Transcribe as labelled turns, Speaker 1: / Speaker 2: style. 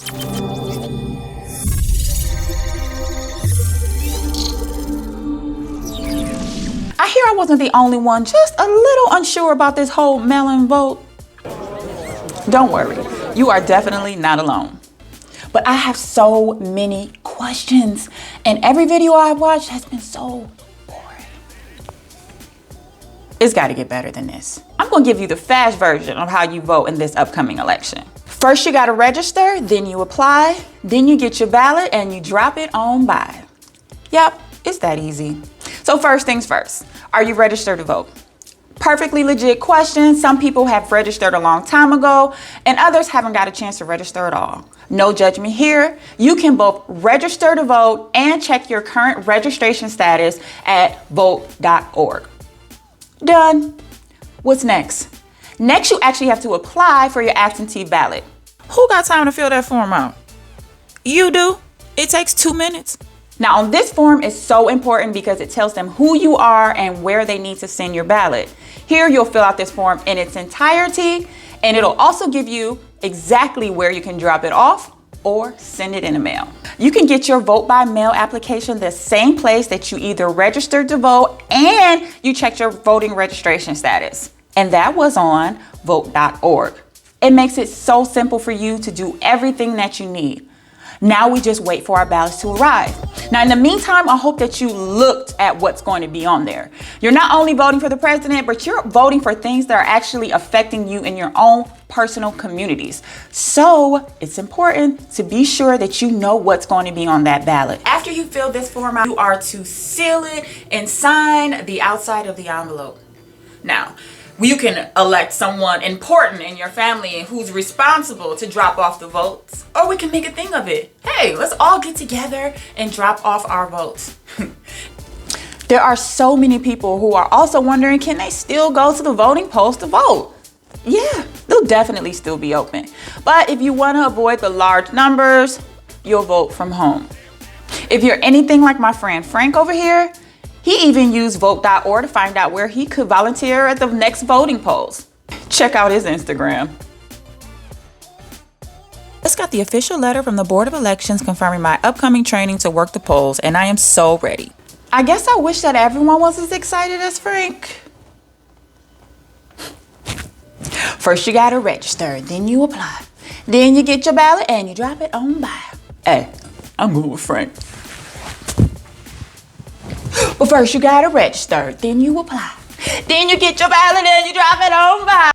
Speaker 1: I hear I wasn't the only one just a little unsure about this whole mail-in vote. Don't worry, you are definitely not alone. But I have so many questions, and every video I've watched has been so boring. It's got to get better than this. I'm going to give you the fast version of how you vote in this upcoming election. First, you got to register, then you apply, then you get your ballot, and you drop it on by. Yep, it's that easy. So first things first, are you registered to vote? Perfectly legit question. Some people have registered a long time ago and others haven't got a chance to register at all. No judgment here. You can both register to vote and check your current registration status at vote.org. Done. What's next? Next, you actually have to apply for your absentee ballot. Who got time to fill that form out? You do. It takes 2 minutes. Now on this form is so important because it tells them who you are and where they need to send your ballot. Here you'll fill out this form in its entirety, and it'll also give you exactly where you can drop it off or send it in the mail. You can get your vote by mail application the same place that you either registered to vote and you checked your voting registration status. And that was on vote.org. It makes it so simple for you to do everything that you need. Now we just wait for our ballots to arrive. Now, in the meantime, I hope that you looked at what's going to be on there. You're not only voting for the president, but you're voting for things that are actually affecting you in your own personal communities. So it's important to be sure that you know what's going to be on that ballot. After you fill this form out, you are to seal it and sign the outside of the envelope. Now, you can elect someone important in your family who's responsible to drop off the votes, or we can make a thing of it. Hey, let's all get together and drop off our votes. There are so many people who are also wondering, can they still go to the voting polls to vote? Yeah, they'll definitely still be open. But if you want to avoid the large numbers, you'll vote from home. If you're anything like my friend Frank over here, he even used vote.org to find out where he could volunteer at the next voting polls. Check out his Instagram. Just got the official letter from the Board of Elections confirming my upcoming training to work the polls, and I am so ready. I guess I wish that everyone was as excited as Frank. First you gotta register, then you apply. Then you get your ballot and you drop it on by. Hey, I'm going with Frank. But first you gotta register, then you apply. Then you get your ballot and you drop it on by.